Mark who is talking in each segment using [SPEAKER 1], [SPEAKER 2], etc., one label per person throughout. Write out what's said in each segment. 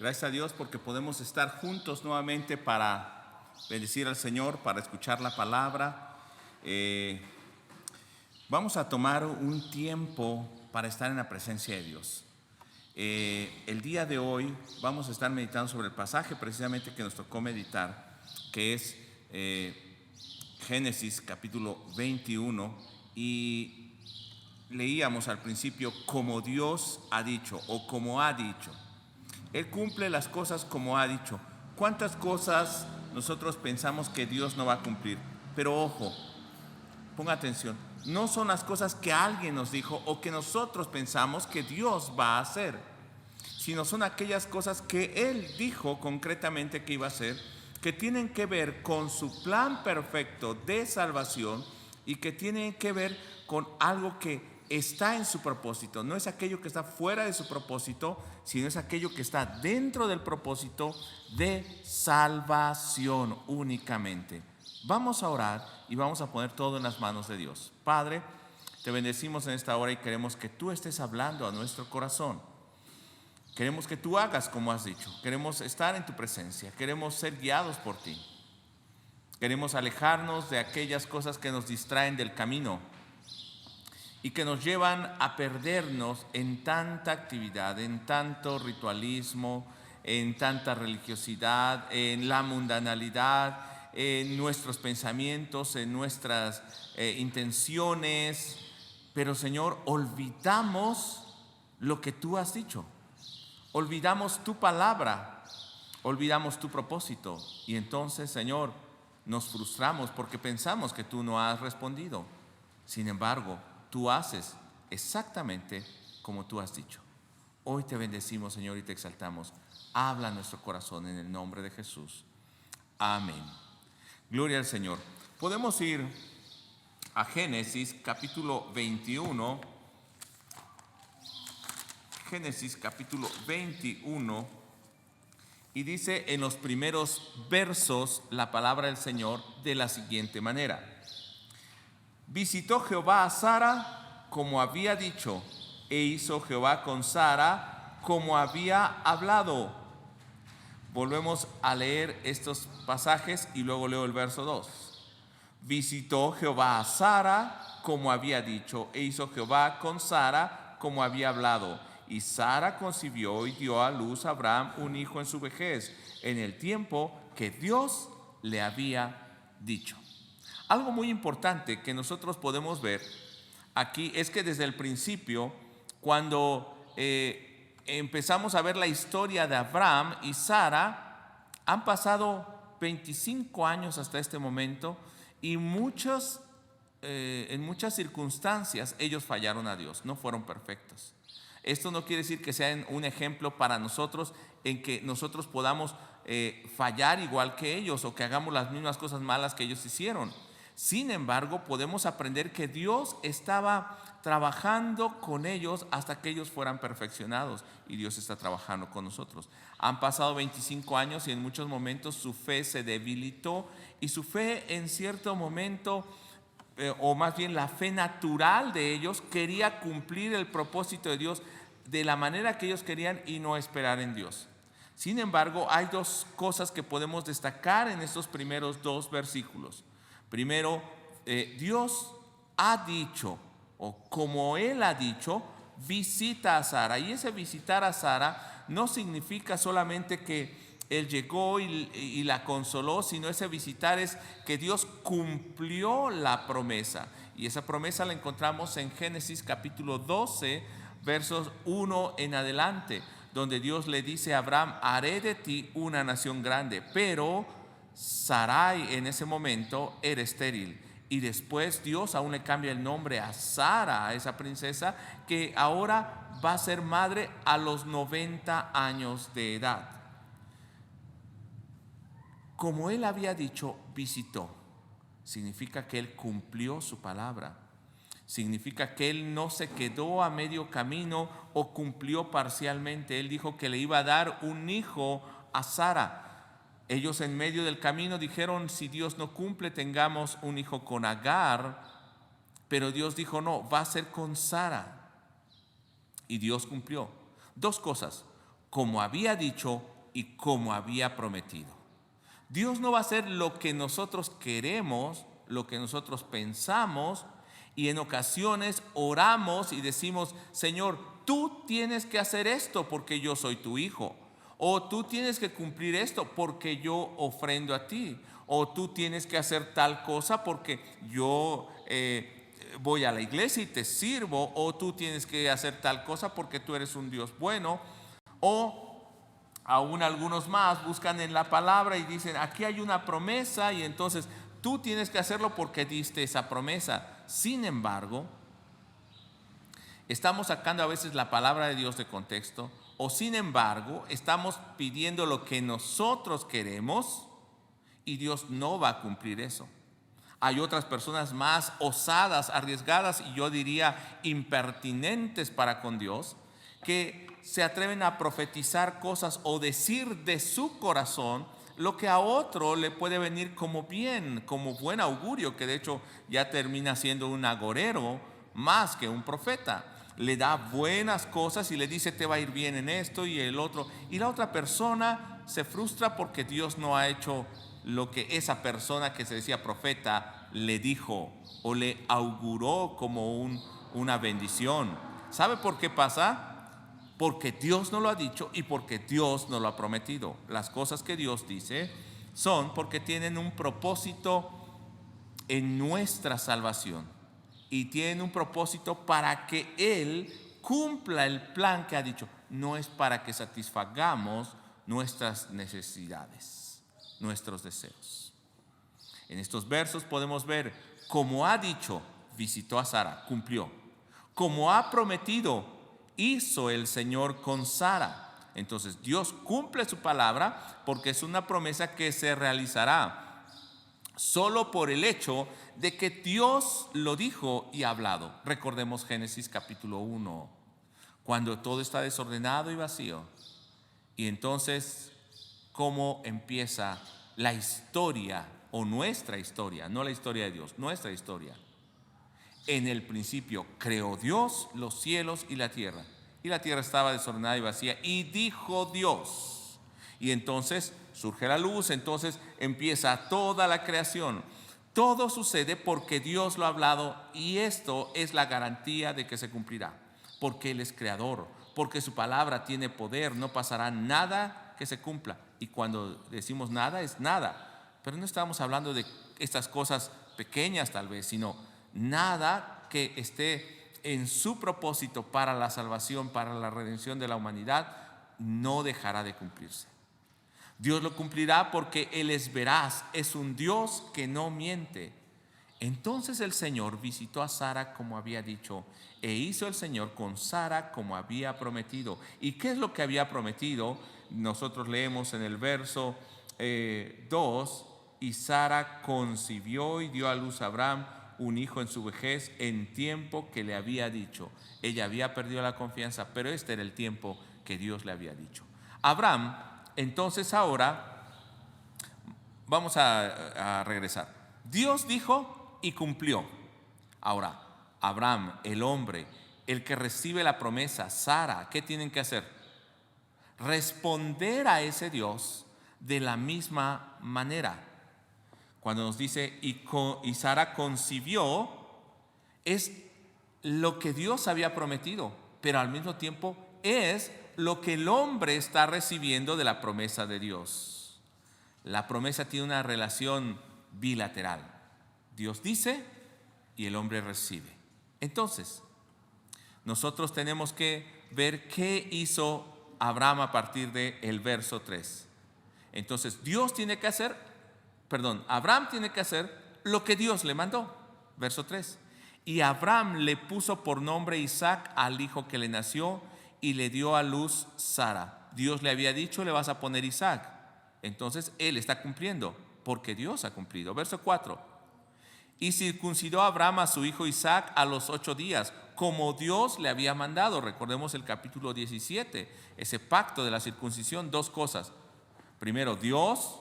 [SPEAKER 1] Gracias a Dios porque podemos estar juntos nuevamente para bendecir al Señor, para escuchar la palabra. Vamos a tomar un tiempo para estar en la presencia de Dios. El día de hoy vamos a estar meditando sobre el pasaje precisamente que nos tocó meditar, que es Génesis capítulo 21, y leíamos al principio como Dios ha dicho o como ha dicho. Él cumple las cosas como ha dicho. ¿Cuántas cosas nosotros pensamos que Dios no va a cumplir? Pero ojo, ponga atención, no son las cosas que alguien nos dijo o que nosotros pensamos que Dios va a hacer, sino son aquellas cosas que Él dijo concretamente que iba a hacer, que tienen que ver con su plan perfecto de salvación y que tienen que ver con algo que está en su propósito. No es aquello que está fuera de su propósito, sino es aquello que está dentro del propósito de salvación únicamente. Vamos a orar y vamos a poner todo en las manos de Dios. Padre, te bendecimos en esta hora y queremos que tú estés hablando a nuestro corazón. Queremos que tú hagas como has dicho. Queremos estar en tu presencia. Queremos ser guiados por ti. Queremos alejarnos de aquellas cosas que nos distraen del camino y que nos llevan a perdernos en tanta actividad, en tanto ritualismo, en tanta religiosidad, en la mundanalidad, en nuestros pensamientos, en nuestras intenciones. Pero Señor, olvidamos lo que tú has dicho. Olvidamos tu palabra, olvidamos tu propósito y entonces, Señor, nos frustramos porque pensamos que tú no has respondido. Sin embargo, tú haces exactamente como tú has dicho. Hoy te bendecimos, Señor, y te exaltamos. Habla a nuestro corazón en el nombre de Jesús. Amén. Gloria al Señor. Podemos ir a Génesis capítulo 21. Génesis capítulo 21, y dice en los primeros versos la palabra del Señor de la siguiente manera: visitó Jehová a Sara como había dicho, e hizo Jehová con Sara como había hablado. Volvemos a leer estos pasajes y luego leo el verso 2. Visitó Jehová a Sara como había dicho, e hizo Jehová con Sara como había hablado. Y Sara concibió y dio a luz a Abraham un hijo en su vejez, en el tiempo que Dios le había dicho. Algo muy importante que nosotros podemos ver aquí es que desde el principio, cuando empezamos a ver la historia de Abraham y Sara, han pasado 25 años hasta este momento y en muchas circunstancias ellos fallaron a Dios, no fueron perfectos. Esto no quiere decir que sean un ejemplo para nosotros en que nosotros podamos fallar igual que ellos o que hagamos las mismas cosas malas que ellos hicieron. Sin embargo, podemos aprender que Dios estaba trabajando con ellos hasta que ellos fueran perfeccionados, y Dios está trabajando con nosotros. Han pasado 25 años y en muchos momentos su fe se debilitó, y su fe en cierto momento, o más bien la fe natural de ellos, quería cumplir el propósito de Dios de la manera que ellos querían y no esperar en Dios. Sin embargo, hay dos cosas que podemos destacar en estos primeros dos versículos. Primero, Dios ha dicho, o como Él ha dicho, visita a Sara. Y ese visitar a Sara no significa solamente que Él llegó y la consoló, sino ese visitar es que Dios cumplió la promesa. Y esa promesa la encontramos en Génesis capítulo 12, versos 1 en adelante, donde Dios le dice a Abraham: haré de ti una nación grande, pero Sarai en ese momento era estéril. Y después Dios aún le cambia el nombre a Sara, a esa princesa, que ahora va a ser madre a los 90 años de edad. Como Él había dicho, visitó. Significa que Él cumplió su palabra. Significa que Él no se quedó a medio camino o cumplió parcialmente. Él dijo que le iba a dar un hijo a Sara. Ellos en medio del camino dijeron: si Dios no cumple, tengamos un hijo con Agar. Pero Dios dijo: no, va a ser con Sara. Y Dios cumplió. Dos cosas. como había dicho y como había prometido. Dios no va a hacer lo que nosotros queremos, lo que nosotros pensamos, y en ocasiones oramos y decimos: Señor, tú tienes que hacer esto porque yo soy tu hijo, o tú tienes que cumplir esto porque yo ofrendo a ti, o tú tienes que hacer tal cosa porque yo voy a la iglesia y te sirvo, o tú tienes que hacer tal cosa porque tú eres un Dios bueno. O aún algunos más buscan en la palabra y dicen: aquí hay una promesa y entonces tú tienes que hacerlo porque diste esa promesa. Sin embargo, estamos sacando a veces la palabra de Dios de contexto, o sin embargo estamos pidiendo lo que nosotros queremos y Dios no va a cumplir eso. Hay otras personas más osadas, arriesgadas y yo diría impertinentes para con Dios, que se atreven a profetizar cosas o decir de su corazón lo que a otro le puede venir como bien, como buen augurio, que de hecho ya termina siendo un agorero más que un profeta. Le da buenas cosas y le dice: te va a ir bien en esto y el otro, y la otra persona se frustra porque Dios no ha hecho lo que esa persona que se decía profeta le dijo o le auguró como una bendición. ¿Sabe por qué pasa? Porque Dios no lo ha dicho y porque Dios no lo ha prometido. Las cosas que Dios dice son porque tienen un propósito en nuestra salvación y tienen un propósito para que Él cumpla el plan que ha dicho. No es para que satisfagamos nuestras necesidades, nuestros deseos. En estos versos podemos ver: como ha dicho, visitó a Sara, cumplió. Como ha prometido, hizo el Señor con Sara. Entonces Dios cumple su palabra porque es una promesa que se realizará solo por el hecho de que Dios lo dijo y ha hablado. Recordemos Génesis capítulo 1, cuando todo está desordenado y vacío. Y entonces, ¿cómo empieza la historia o nuestra historia? No la historia de Dios, nuestra historia. En el principio creó Dios los cielos y la tierra estaba desordenada y vacía, y dijo Dios. Y entonces surge la luz, entonces empieza toda la creación. Todo sucede porque Dios lo ha hablado, y esto es la garantía de que se cumplirá, porque Él es creador, porque su palabra tiene poder. No pasará nada que se cumpla, y cuando decimos nada es nada, pero no estamos hablando de estas cosas pequeñas tal vez, sino nada que esté en su propósito para la salvación, para la redención de la humanidad, no dejará de cumplirse. Dios lo cumplirá porque Él es veraz, es un Dios que no miente. Entonces el Señor visitó a Sara como había dicho, e hizo el Señor con Sara como había prometido. ¿Y qué es lo que había prometido? Nosotros leemos en el verso 2: y Sara concibió y dio a luz a Abraham un hijo en su vejez, en tiempo que le había dicho. Ella había perdido la confianza, pero este era el tiempo que Dios le había dicho. Abraham, entonces ahora vamos a regresar. Dios dijo y cumplió. Ahora, Abraham, el hombre, el que recibe la promesa, Sara, ¿qué tienen que hacer? Responder a ese Dios de la misma manera. Cuando nos dice y Sara concibió, es lo que Dios había prometido, pero al mismo tiempo es lo que el hombre está recibiendo de la promesa de Dios. La promesa tiene una relación bilateral. Dios dice y el hombre recibe. Entonces, nosotros tenemos que ver qué hizo Abraham a partir del verso 3. Entonces, Abraham tiene que hacer lo que Dios le mandó. Verso 3. Y Abraham le puso por nombre Isaac al hijo que le nació, y le dio a luz Sara. Dios le había dicho: le vas a poner Isaac. Entonces él está cumpliendo, porque Dios ha cumplido. Verso 4. Y circuncidó a Abraham a su hijo Isaac a los 8 días, como Dios le había mandado. Recordemos el capítulo 17, ese pacto de la circuncisión. Dos cosas. Primero, Dios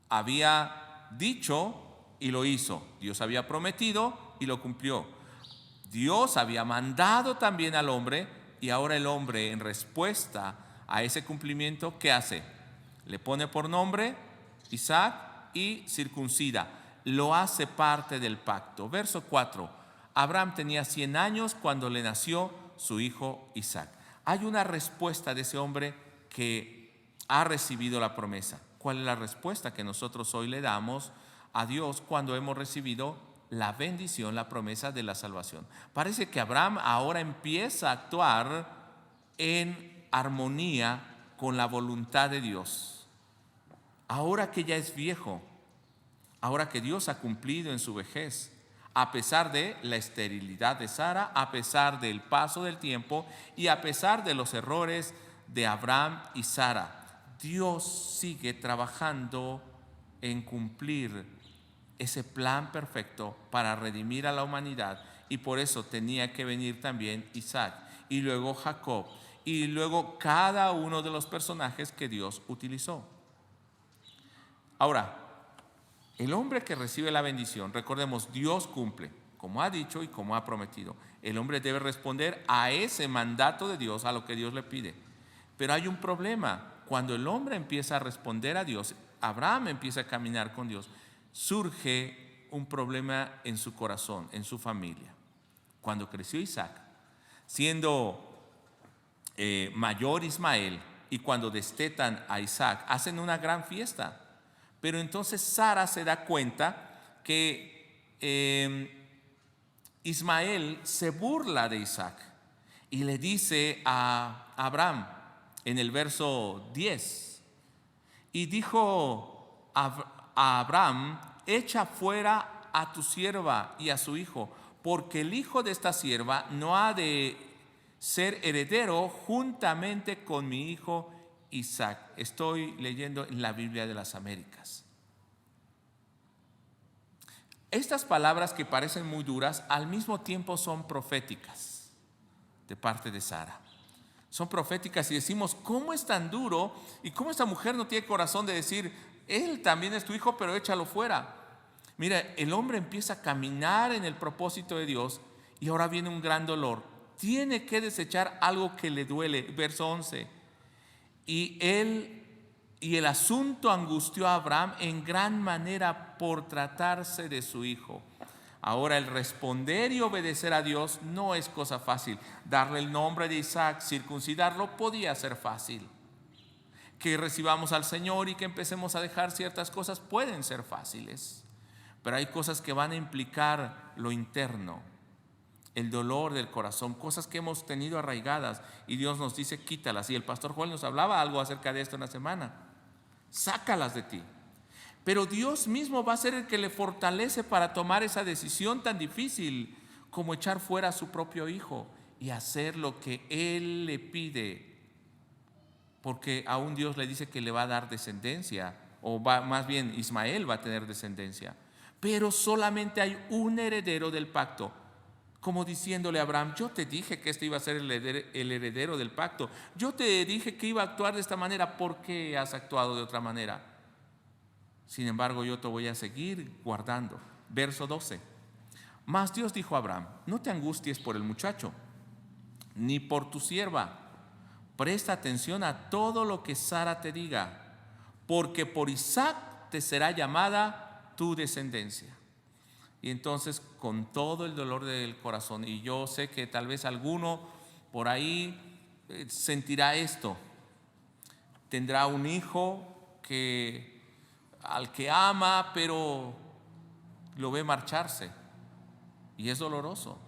[SPEAKER 1] había dicho y lo hizo. Dios había prometido y lo cumplió. Dios había mandado también al hombre, y ahora el hombre, en respuesta A ese cumplimiento, ¿qué hace? Le pone por nombre Isaac y circuncida. Lo hace parte del pacto. Verso 4. Abraham tenía 100 años cuando le nació su hijo Isaac. Hay una respuesta de ese hombre que ha recibido la promesa. ¿Cuál es la respuesta que nosotros hoy le damos a Dios cuando hemos recibido la bendición, la promesa de la salvación? Parece que Abraham ahora empieza a actuar en armonía con la voluntad de Dios. Ahora que ya es viejo, ahora que Dios ha cumplido en su vejez, a pesar de la esterilidad de Sara, a pesar del paso del tiempo y a pesar de los errores de Abraham y Sara, Dios sigue trabajando en cumplir ese plan perfecto para redimir a la humanidad, y por eso tenía que venir también Isaac y luego Jacob y luego cada uno de los personajes que Dios utilizó. Ahora, el hombre que recibe la bendición, recordemos, Dios cumple como ha dicho y como ha prometido. El hombre debe responder a ese mandato de Dios, a lo que Dios le pide. Pero hay un problema. Cuando el hombre empieza a responder a Dios, Abraham empieza a caminar con Dios, surge un problema en su corazón, en su familia. Cuando creció Isaac, siendo mayor Ismael, y cuando destetan a Isaac, hacen una gran fiesta. Pero entonces Sara se da cuenta que Ismael se burla de Isaac y le dice a Abraham en el verso 10, y dijo a Abraham: echa fuera a tu sierva y a su hijo, porque el hijo de esta sierva no ha de ser heredero juntamente con mi hijo Isaac. Estoy leyendo en la Biblia de las Américas. Estas palabras, que parecen muy duras, al mismo tiempo son proféticas de parte de Sara. Son proféticas y decimos: ¿cómo es tan duro? ¿Y cómo esta mujer no tiene corazón de decir: él también es tu hijo, pero échalo fuera? Mira, el hombre empieza a caminar en el propósito de Dios y ahora viene un gran dolor. Tiene que desechar algo que le duele. Verso 11. Y el asunto angustió a Abraham en gran manera por tratarse de su hijo. Ahora, el responder y obedecer a Dios no es cosa fácil. Darle el nombre de Isaac, circuncidarlo, podía ser fácil. Que recibamos al Señor y que empecemos a dejar ciertas cosas pueden ser fáciles. Pero hay cosas que van a implicar lo interno, el dolor del corazón, cosas que hemos tenido arraigadas, y Dios nos dice: quítalas. Y el pastor Joel nos hablaba algo acerca de esto en la semana. Sácalas de ti. Pero Dios mismo va a ser el que le fortalece para tomar esa decisión tan difícil como echar fuera a su propio hijo y hacer lo que Él le pide, porque aún Dios le dice que le va a dar descendencia, o más bien Ismael va a tener descendencia. Pero solamente hay un heredero del pacto, como diciéndole a Abraham: yo te dije que este iba a ser el heredero del pacto. Yo te dije que iba a actuar de esta manera. ¿Por qué has actuado de otra manera? Sin embargo, yo te voy a seguir guardando. Verso 12. Mas Dios dijo a Abraham: no te angusties por el muchacho, ni por tu sierva. Presta atención a todo lo que Sara te diga, porque por Isaac te será llamada tu descendencia. Y entonces, con todo el dolor del corazón, y yo sé que tal vez alguno por ahí sentirá esto, tendrá un hijo al que ama, pero lo ve marcharse y es doloroso,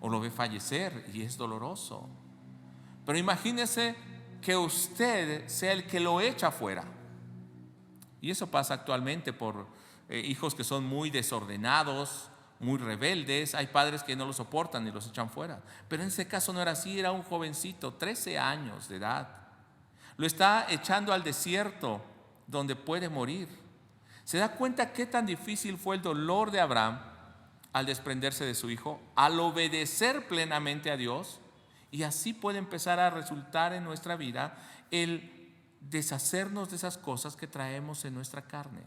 [SPEAKER 1] o lo ve fallecer y es doloroso. Pero imagínese que usted sea el que lo echa fuera. Y eso pasa actualmente por hijos que son muy desordenados, muy rebeldes. Hay padres que no lo soportan y los echan fuera. Pero en ese caso no era así. Era un jovencito, 13 años de edad. Lo está echando al desierto, donde puede morir. ¿Se da cuenta qué tan difícil fue el dolor de Abraham al desprenderse de su hijo, al obedecer plenamente a Dios? Y así puede empezar a resultar en nuestra vida el deshacernos de esas cosas que traemos en nuestra carne.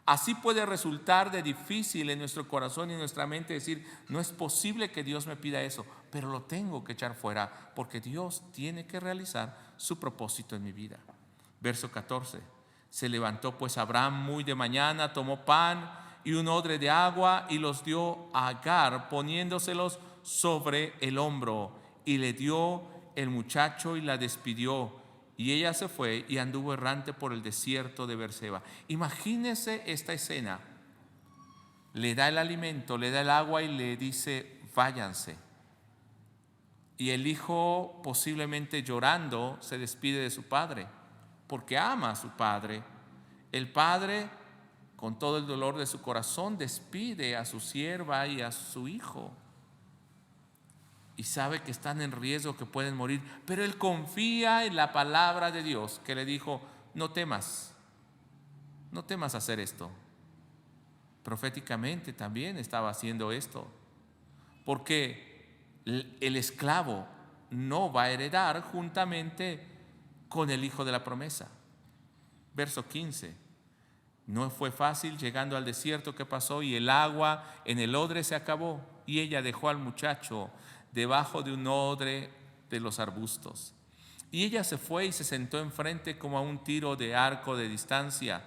[SPEAKER 1] Así puede resultar de difícil en nuestro corazón y en nuestra mente decir: no es posible que Dios me pida eso. pero lo tengo que echar fuera porque Dios tiene que realizar su propósito en mi vida. Verso 14. Se levantó pues Abraham muy de mañana, tomó pan y un odre de agua y los dio a Agar, poniéndoselos sobre el hombro, y le dio el muchacho y la despidió, y ella se fue y anduvo errante por el desierto de Beerseba. Imagínese esta escena. Le da el alimento, le da el agua y le dice: váyanse. Y el hijo, posiblemente llorando, se despide de su padre, porque ama a su padre. El padre, con todo el dolor de su corazón, despide a su sierva y a su hijo. Y sabe que están en riesgo, que pueden morir, pero él confía en la palabra de Dios, que le dijo: no temas hacer esto. Proféticamente también estaba haciendo esto, porque el esclavo no va a heredar juntamente con el hijo de la promesa. Verso 15. No fue fácil llegando al desierto que pasó, y el agua en el odre se acabó, y ella dejó al muchacho debajo de un odre de los arbustos. Y ella se fue y se sentó enfrente como a un tiro de arco de distancia,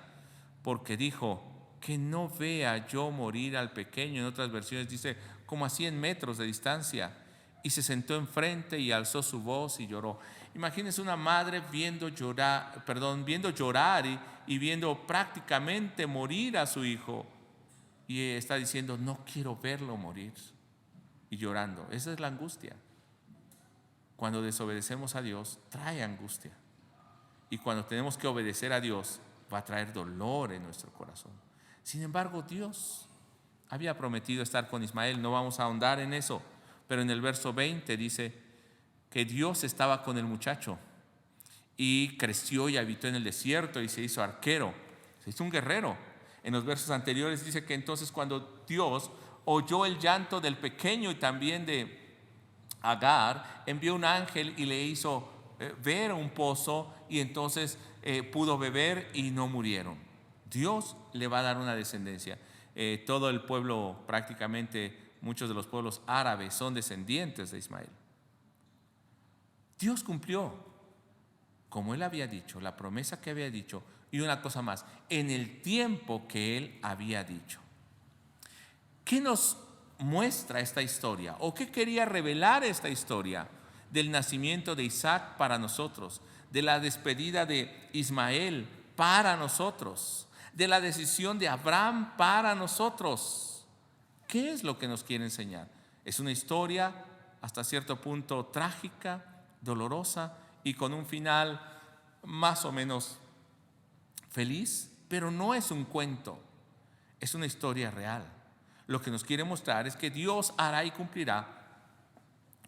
[SPEAKER 1] porque dijo: que no vea yo morir al pequeño. En otras versiones dice como a 100 metros de distancia. Y se sentó enfrente y alzó su voz y lloró. Imagínense una madre viendo llorar y viendo prácticamente morir a su hijo, y está diciendo: no quiero verlo morir, y llorando. Esa es la angustia. Cuando desobedecemos a Dios, trae angustia, y cuando tenemos que obedecer a Dios, va a traer dolor en nuestro corazón. Sin embargo, Dios había prometido estar con Ismael. No vamos a ahondar en eso, pero en el verso 20 dice que Dios estaba con el muchacho, y creció y habitó en el desierto y se hizo arquero, se hizo un guerrero. En los versos anteriores dice que entonces, cuando Dios oyó el llanto del pequeño y también de Agar, envió un ángel y le hizo ver un pozo, y entonces pudo beber y no murieron. Dios le va a dar una descendencia. Todo el pueblo, prácticamente muchos de los pueblos árabes, son descendientes de Ismael. Dios cumplió, como él había dicho, la promesa que había dicho, y una cosa más, en el tiempo que él había dicho. ¿Qué nos muestra esta historia? ¿O qué quería revelar esta historia del nacimiento de Isaac para nosotros, de la despedida de Ismael para nosotros, de la decisión de Abraham para nosotros? ¿Qué es lo que nos quiere enseñar? Es una historia hasta cierto punto trágica, dolorosa, y con un final más o menos feliz, pero no es un cuento, es una historia real. Lo que nos quiere mostrar es que Dios hará y cumplirá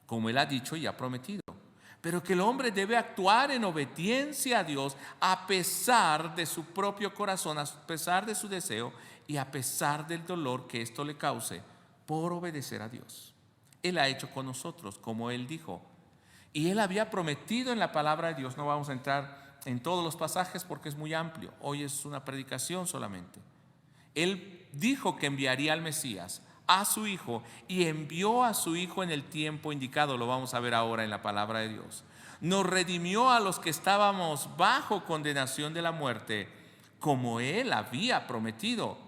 [SPEAKER 1] como él ha dicho y ha prometido, pero que el hombre debe actuar en obediencia a Dios, a pesar de su propio corazón, a pesar de su deseo y a pesar del dolor que esto le cause por obedecer a Dios. Él ha hecho con nosotros como él dijo, y él había prometido en la palabra de Dios. No vamos a entrar en todos los pasajes porque es muy amplio, hoy es una predicación solamente. Él dijo que enviaría al Mesías, a su hijo, y envió a su hijo en el tiempo indicado. Lo vamos a ver ahora en la palabra de Dios. Nos redimió a los que estábamos bajo condenación de la muerte, como él había prometido,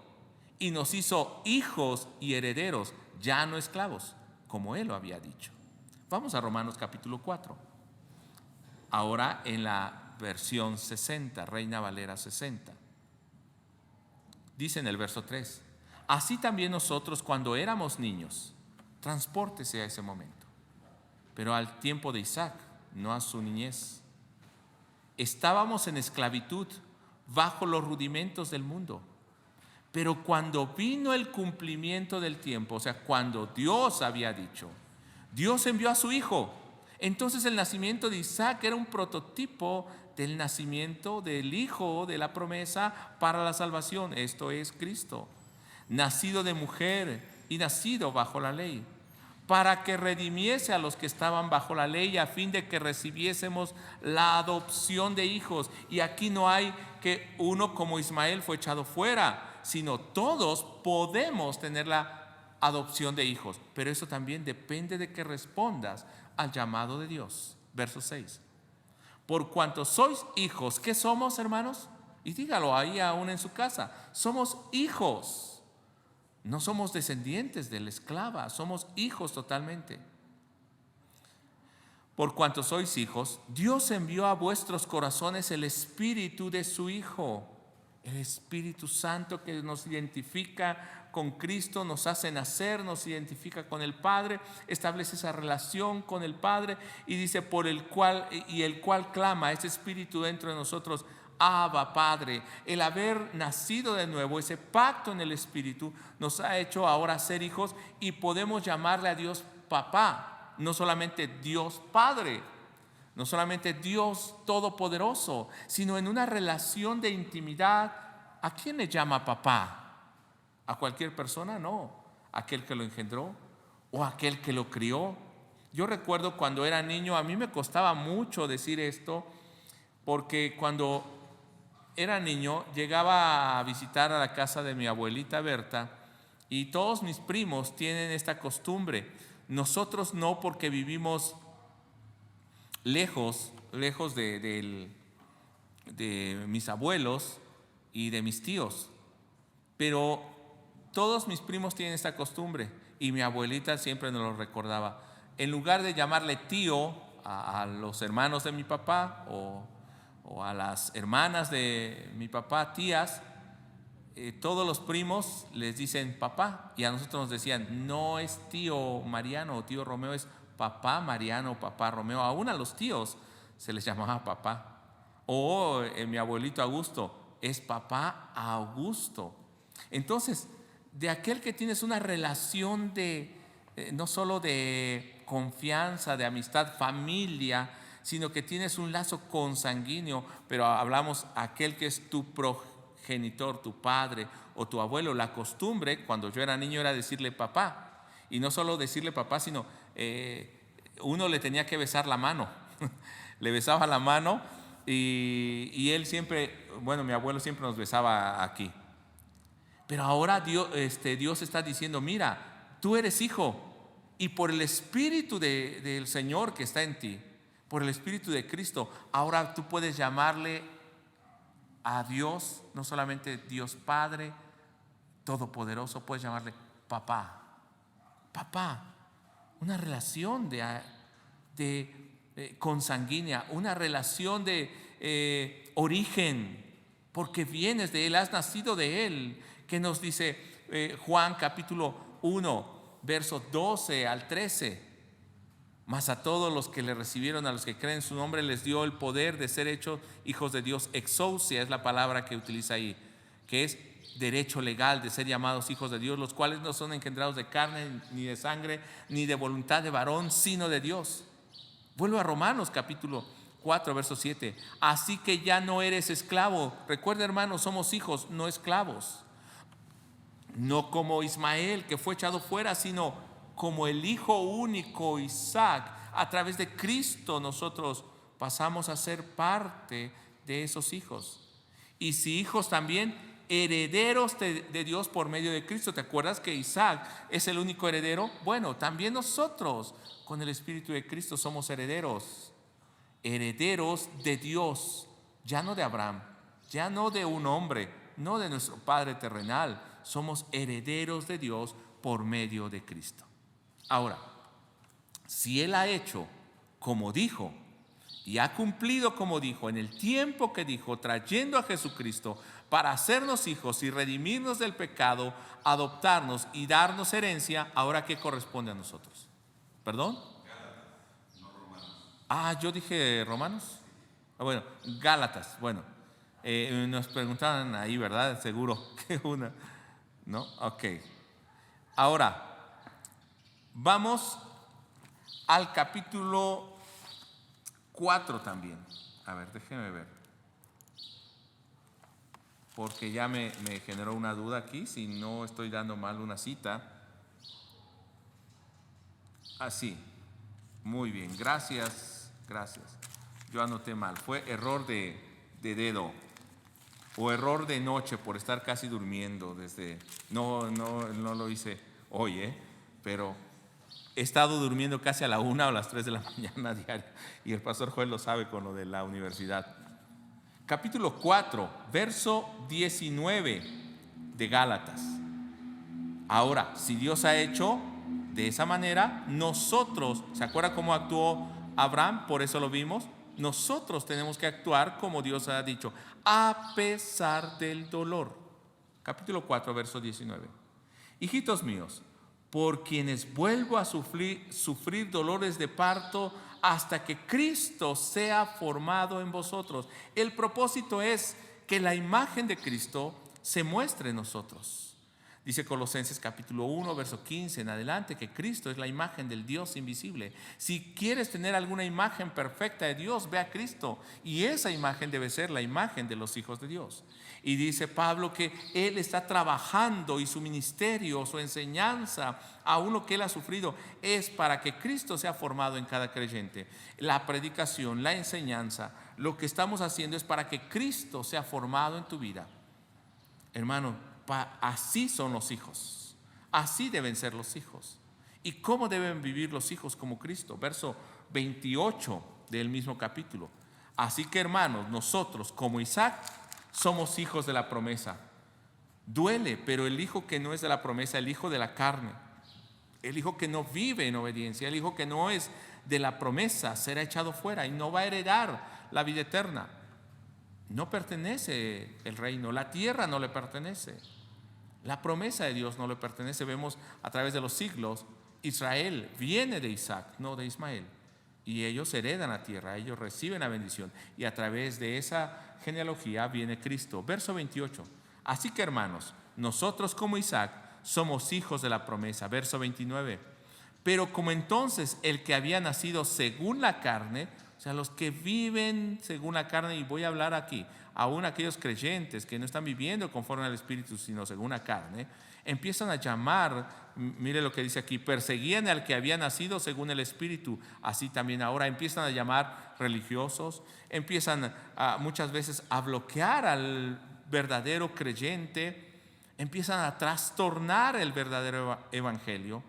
[SPEAKER 1] y nos hizo hijos y herederos, ya no esclavos, como él lo había dicho. Vamos a Romanos capítulo 4, ahora en la versión 60, Reina Valera 60. Dice en el verso 3: así también nosotros, cuando éramos niños, transpórtese a ese momento, pero al tiempo de Isaac, no a su niñez, estábamos en esclavitud bajo los rudimentos del mundo. Pero cuando vino el cumplimiento del tiempo, o sea, cuando Dios había dicho, Dios envió a su hijo. Entonces el nacimiento de Isaac era un prototipo del nacimiento del hijo de la promesa para la salvación, esto es Cristo, nacido de mujer y nacido bajo la ley, para que redimiese a los que estaban bajo la ley, a fin de que recibiésemos la adopción de hijos. Y aquí no hay que uno como Ismael fue echado fuera, sino todos podemos tener la adopción de hijos. Pero eso también depende de que respondas al llamado de Dios. Verso 6. Por cuanto sois hijos, ¿qué somos, hermanos? Y dígalo ahí aún en su casa. Somos hijos. No somos descendientes de la esclava, somos hijos totalmente. Por cuanto sois hijos, Dios envió a vuestros corazones el Espíritu de su Hijo, el Espíritu Santo que nos identifica con Cristo, nos hace nacer, nos identifica con el Padre, establece esa relación con el Padre y dice el cual clama ese Espíritu dentro de nosotros: Abba, Padre. El haber nacido de nuevo, ese pacto en el Espíritu, nos ha hecho ahora ser hijos y podemos llamarle a Dios papá. No solamente Dios Padre, no solamente Dios Todopoderoso, sino en una relación de intimidad. ¿A quién le llama papá? ¿A cualquier persona? No. ¿Aquel que lo engendró o aquel que lo crió? Yo recuerdo cuando era niño, a mí me costaba mucho decir esto, porque cuando era niño llegaba a visitar a la casa de mi abuelita Berta y todos mis primos tienen esta costumbre. Nosotros no, porque vivimos lejos de mis abuelos y de mis tíos, pero todos mis primos tienen esta costumbre y mi abuelita siempre nos lo recordaba. En lugar de llamarle tío a los hermanos de mi papá o a las hermanas de mi papá, tías, todos los primos les dicen papá, y a nosotros nos decían: no es tío Mariano o tío Romeo, es papá Mariano o papá Romeo. Aún a los tíos se les llamaba papá. O mi abuelito Augusto es papá Augusto. Entonces, de aquel que tienes una relación de no solo de confianza, de amistad, familia, sino que tienes un lazo consanguíneo, pero hablamos aquel que es tu progenitor, tu padre o tu abuelo. La costumbre cuando yo era niño era decirle papá, y no solo decirle papá, sino uno le tenía que besar la mano. Le besaba la mano y él siempre, mi abuelo siempre nos besaba aquí. Pero ahora Dios está diciendo: mira, tú eres hijo, y por el Espíritu del Señor que está en ti, por el Espíritu de Cristo, ahora tú puedes llamarle a Dios, no solamente Dios Padre Todopoderoso, puedes llamarle papá. Papá, una relación de consanguínea, una relación de origen, porque vienes de Él, has nacido de Él. Que nos dice Juan capítulo 1, versos 12 al 13: mas a todos los que le recibieron, a los que creen en su nombre, les dio el poder de ser hechos hijos de Dios. Exousia es la palabra que utiliza ahí, que es derecho legal de ser llamados hijos de Dios, los cuales no son engendrados de carne, ni de sangre, ni de voluntad de varón, sino de Dios. Vuelvo a Romanos capítulo 4, verso 7. Así que ya no eres esclavo. Recuerda, hermanos, somos hijos, no esclavos. No como Ismael, que fue echado fuera, sino como el hijo único Isaac. A través de Cristo nosotros pasamos a ser parte de esos hijos. Y si hijos, también herederos de Dios por medio de Cristo. ¿Te acuerdas que Isaac es el único heredero? Bueno, también nosotros con el Espíritu de Cristo somos herederos. Herederos de Dios, ya no de Abraham, ya no de un hombre, no de nuestro Padre terrenal. Somos herederos de Dios por medio de Cristo. Ahora, si Él ha hecho como dijo y ha cumplido como dijo en el tiempo que dijo, trayendo a Jesucristo para hacernos hijos y redimirnos del pecado, adoptarnos y darnos herencia, ahora ¿qué corresponde a nosotros? ¿Perdón? Yo dije Romanos. Bueno, Gálatas. Bueno, nos preguntaban ahí, ¿verdad? Seguro que una, ¿no? Ok. Ahora, vamos al capítulo 4 también. A ver, déjeme ver. Porque ya me generó una duda aquí, si no estoy dando mal una cita. Así. Muy bien, gracias. Yo anoté mal. Fue error de dedo. O error de noche por estar casi durmiendo. No lo hice hoy, pero he estado durmiendo casi a la 1 o las 3 de la mañana diario, y el pastor Joel lo sabe con lo de la universidad. Capítulo 4, verso 19 de Gálatas. Ahora, si Dios ha hecho de esa manera, nosotros, ¿se acuerda cómo actuó Abraham? Por eso lo vimos. Nosotros tenemos que actuar como Dios ha dicho, a pesar del dolor. Capítulo 4, verso 19. Hijitos míos, por quienes vuelvo a sufrir dolores de parto hasta que Cristo sea formado en vosotros. El propósito es que la imagen de Cristo se muestre en nosotros. Dice Colosenses capítulo 1, verso 15 en adelante, que Cristo es la imagen del Dios invisible. Si quieres tener alguna imagen perfecta de Dios, ve a Cristo. Y esa imagen debe ser la imagen de los hijos de Dios. Y dice Pablo que Él está trabajando, y su ministerio, su enseñanza, aún lo que Él ha sufrido, es para que Cristo sea formado en cada creyente. La predicación, la enseñanza, lo que estamos haciendo es para que Cristo sea formado en tu vida. Hermano, así son los hijos, así deben ser los hijos. ¿Y cómo deben vivir los hijos como Cristo? Verso 28 del mismo capítulo. Así que, hermanos, nosotros como Isaac somos hijos de la promesa. Duele, pero el hijo que no es de la promesa, el hijo de la carne, el hijo que no vive en obediencia, el hijo que no es de la promesa, será echado fuera y no va a heredar la vida eterna. No pertenece el reino, la tierra no le pertenece, la promesa de Dios no le pertenece. Vemos a través de los siglos, Israel viene de Isaac, no de Ismael, y ellos heredan la tierra, ellos reciben la bendición, y a través de esa genealogía viene Cristo. Verso 28. Así que, hermanos, nosotros como Isaac somos hijos de la promesa. Verso 29. Pero como entonces el que había nacido según la carne, o sea, los que viven según la carne, y voy a hablar aquí, aún aquellos creyentes que no están viviendo conforme al Espíritu, sino según la carne, empiezan a llamar, mire lo que dice aquí, perseguían al que había nacido según el Espíritu. Así también ahora empiezan a llamar religiosos, empiezan muchas veces a bloquear al verdadero creyente, empiezan a trastornar el verdadero evangelio.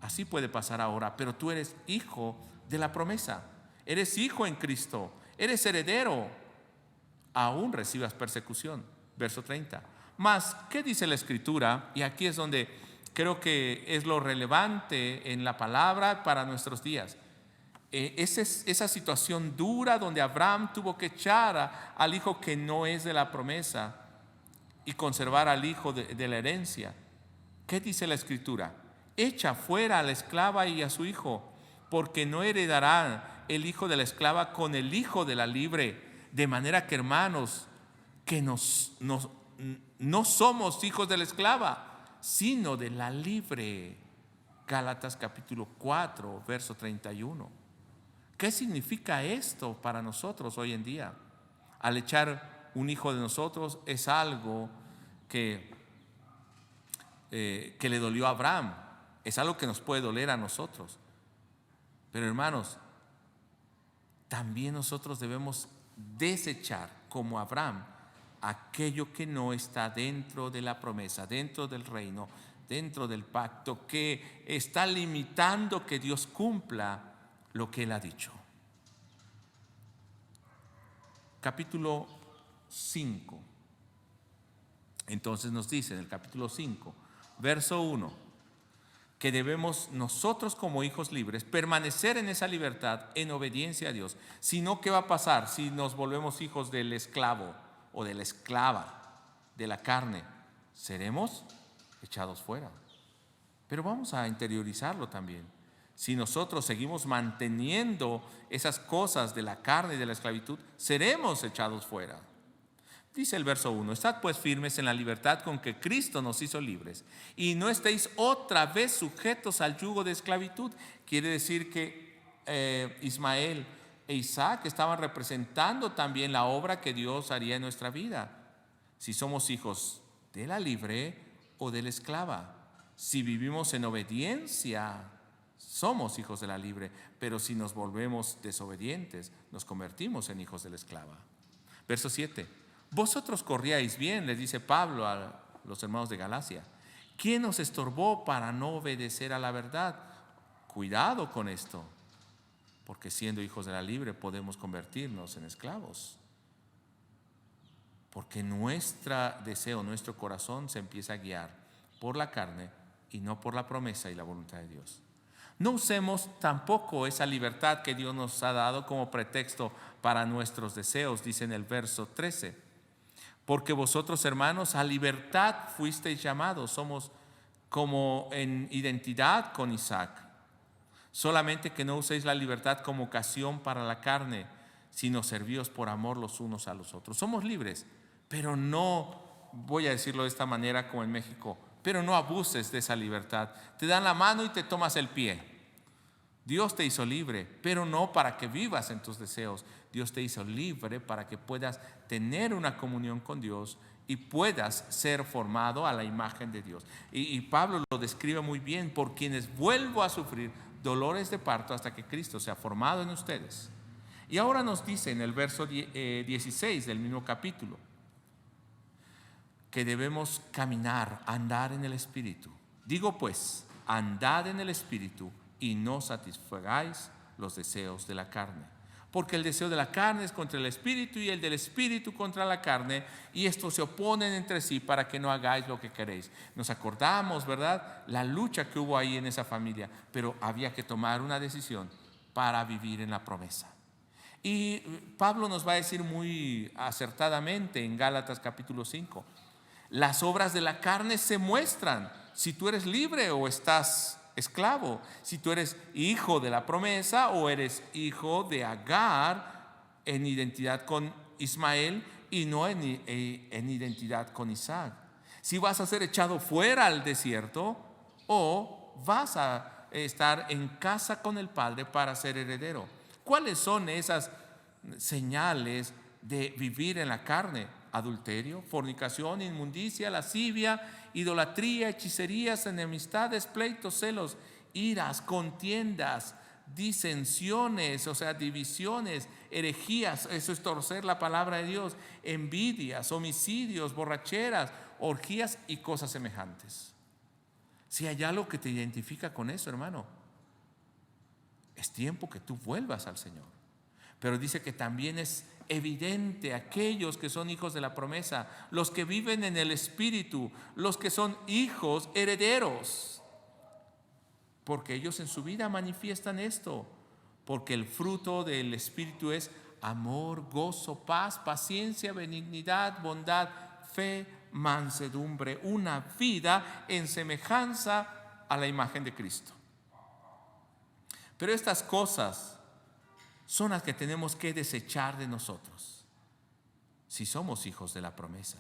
[SPEAKER 1] Así puede pasar ahora, pero tú eres hijo de la promesa, eres hijo en Cristo, eres heredero, aún recibas persecución. Verso 30. Mas, ¿qué dice la Escritura? Y aquí es donde creo que es lo relevante en la palabra para nuestros días. Esa situación dura donde Abraham tuvo que echar al hijo que no es de la promesa y conservar al hijo de la herencia. ¿Qué dice la Escritura? Echa fuera a la esclava y a su hijo, porque no heredará el hijo de la esclava con el hijo de la libre. De manera que, hermanos, que no somos hijos de la esclava, sino de la libre. Gálatas capítulo 4, verso 31. ¿Qué significa esto para nosotros hoy en día? Al echar un hijo de nosotros es algo que le dolió a Abraham, es algo que nos puede doler a nosotros. Pero, hermanos, también nosotros debemos desechar, como Abraham, aquello que no está dentro de la promesa, dentro del reino, dentro del pacto, que está limitando que Dios cumpla lo que Él ha dicho. Capítulo 5. Entonces nos dice en el capítulo 5, verso 1, que debemos nosotros como hijos libres permanecer en esa libertad en obediencia a Dios. Si no, ¿qué va a pasar si nos volvemos hijos del esclavo o de la esclava de la carne? Seremos echados fuera. Pero vamos a interiorizarlo también. Si nosotros seguimos manteniendo esas cosas de la carne y de la esclavitud, seremos echados fuera. Dice el verso 1, estad pues firmes en la libertad con que Cristo nos hizo libres, y no estéis otra vez sujetos al yugo de esclavitud. Quiere decir que Ismael e Isaac estaban representando también la obra que Dios haría en nuestra vida. Si somos hijos de la libre o de la esclava, si vivimos en obediencia, somos hijos de la libre, pero si nos volvemos desobedientes, nos convertimos en hijos de la esclava. Verso 7. Vosotros corríais bien, les dice Pablo a los hermanos de Galacia, ¿Quién nos estorbó para no obedecer a la verdad? Cuidado con esto, porque siendo hijos de la libre podemos convertirnos en esclavos. Porque nuestro deseo, nuestro corazón se empieza a guiar por la carne y no por la promesa y la voluntad de Dios. No usemos tampoco esa libertad que Dios nos ha dado como pretexto para nuestros deseos, dice en el verso 13. Porque vosotros, hermanos, a libertad fuisteis llamados. Somos como en identidad con Isaac. Solamente que no uséis la libertad como ocasión para la carne, sino servíos por amor los unos a los otros. Somos libres, pero no, voy a decirlo de esta manera como en México, pero no abuses de esa libertad. Te dan la mano y te tomas el pie. Dios te hizo libre, pero no para que vivas en tus deseos. Dios te hizo libre para que puedas tener una comunión con Dios y puedas ser formado a la imagen de Dios. Y Pablo lo describe muy bien: por quienes vuelvo a sufrir dolores de parto hasta que Cristo sea formado en ustedes. Y ahora nos dice en el verso 16 del mismo capítulo que debemos caminar, andar en el Espíritu. Digo pues, andad en el Espíritu y no satisfagáis los deseos de la carne. Porque el deseo de la carne es contra el Espíritu y el del Espíritu contra la carne, y estos se oponen entre sí para que no hagáis lo que queréis. Nos acordamos, ¿verdad?, la lucha que hubo ahí en esa familia, pero había que tomar una decisión para vivir en la promesa. Y Pablo nos va a decir muy acertadamente en Gálatas capítulo 5, las obras de la carne se muestran si tú eres libre o estás esclavo, si tú eres hijo de la promesa o eres hijo de Agar en identidad con Ismael y no en identidad con Isaac. Si vas a ser echado fuera al desierto o vas a estar en casa con el Padre para ser heredero. ¿Cuáles son esas señales de vivir en la carne? Adulterio, fornicación, inmundicia, lascivia, idolatría, hechicerías, enemistades, pleitos, celos, iras, contiendas, disensiones, o sea, divisiones, herejías, eso es torcer la palabra de Dios, envidias, homicidios, borracheras, orgías y cosas semejantes. Si hay algo que te identifica con eso, hermano, es tiempo que tú vuelvas al Señor. Pero dice que también es evidente aquellos que son hijos de la promesa, los que viven en el Espíritu, los que son hijos herederos, porque ellos en su vida manifiestan esto, porque el fruto del Espíritu es amor, gozo, paz, paciencia, benignidad, bondad, fe, mansedumbre, una vida en semejanza a la imagen de Cristo. Pero estas cosas son las que tenemos que desechar de nosotros si somos hijos de la promesa.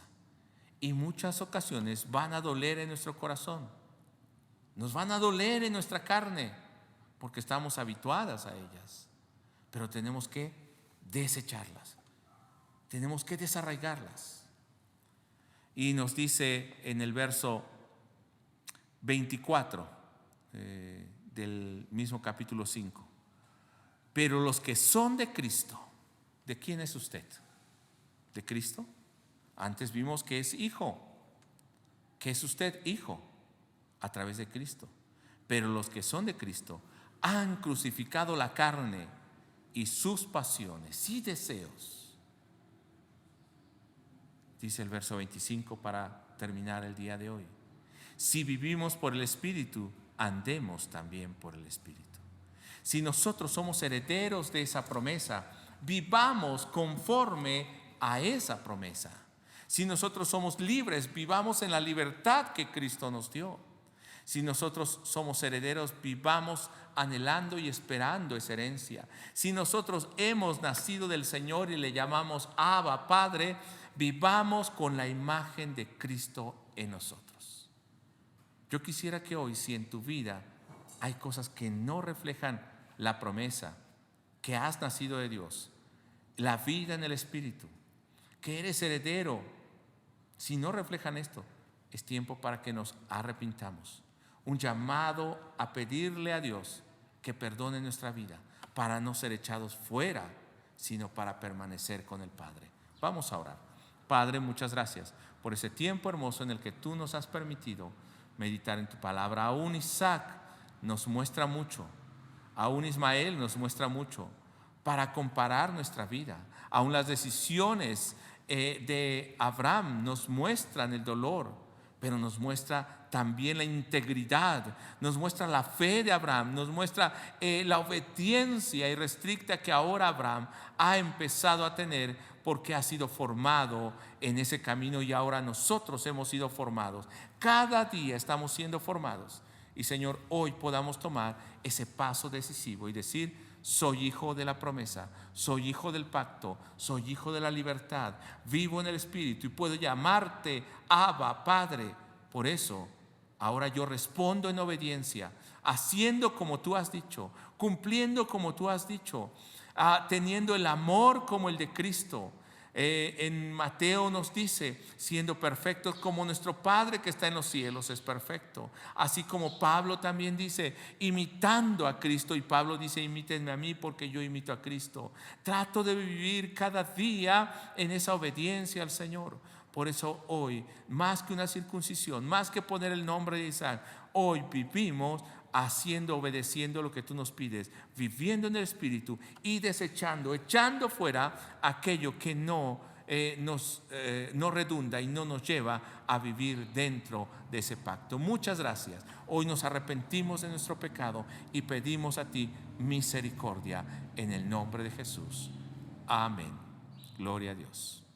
[SPEAKER 1] Y muchas ocasiones van a doler en nuestro corazón, nos van a doler en nuestra carne, porque estamos habituadas a ellas. Pero tenemos que desecharlas, tenemos que desarraigarlas. Y nos dice en el verso 24 del mismo capítulo 5: pero los que son de Cristo. ¿De quién es usted? ¿De Cristo? Antes vimos que es hijo. ¿Qué es usted? Hijo, a través de Cristo. Pero los que son de Cristo han crucificado la carne y sus pasiones y deseos. Dice el verso 25 para terminar el día de hoy: si vivimos por el Espíritu, andemos también por el Espíritu. Si nosotros somos herederos de esa promesa, vivamos conforme a esa promesa. Si nosotros somos libres, vivamos en la libertad que Cristo nos dio. Si nosotros somos herederos, vivamos anhelando y esperando esa herencia. Si nosotros hemos nacido del Señor y le llamamos Abba, Padre, vivamos con la imagen de Cristo en nosotros. Yo quisiera que hoy, si en tu vida hay cosas que no reflejan la promesa, que has nacido de Dios, la vida en el Espíritu, que eres heredero, si no reflejan esto, es tiempo para que nos arrepintamos. Un llamado a pedirle a Dios que perdone nuestra vida, para no ser echados fuera, sino para permanecer con el Padre. Vamos a orar. Padre, muchas gracias por ese tiempo hermoso en el que tú nos has permitido meditar en tu palabra. Aún Isaac nos muestra mucho, aún Ismael nos muestra mucho para comparar nuestra vida. Aún las decisiones de Abraham nos muestran el dolor, pero nos muestra también la integridad, nos muestra la fe de Abraham, nos muestra la obediencia irrestricta que ahora Abraham ha empezado a tener, porque ha sido formado en ese camino y ahora nosotros hemos sido formados. Cada día estamos siendo formados. Y Señor, hoy podamos tomar ese paso decisivo y decir: soy hijo de la promesa, soy hijo del pacto, soy hijo de la libertad, vivo en el Espíritu y puedo llamarte Abba, Padre. Por eso ahora yo respondo en obediencia, haciendo como tú has dicho, cumpliendo como tú has dicho, teniendo el amor como el de Cristo. En Mateo nos dice: siendo perfectos como nuestro Padre que está en los cielos es perfecto. Así como Pablo también dice: imitando a Cristo. Y Pablo dice: imítenme a mí porque yo imito a Cristo. Trato de vivir cada día en esa obediencia al Señor. Por eso hoy, más que una circuncisión, más que poner el nombre de Isaac, hoy vivimos obedeciendo lo que tú nos pides, viviendo en el Espíritu y desechando, echando fuera aquello que no redunda y no nos lleva a vivir dentro de ese pacto. Muchas gracias. Hoy nos arrepentimos de nuestro pecado y pedimos a ti misericordia en el nombre de Jesús. Amén. Gloria a Dios.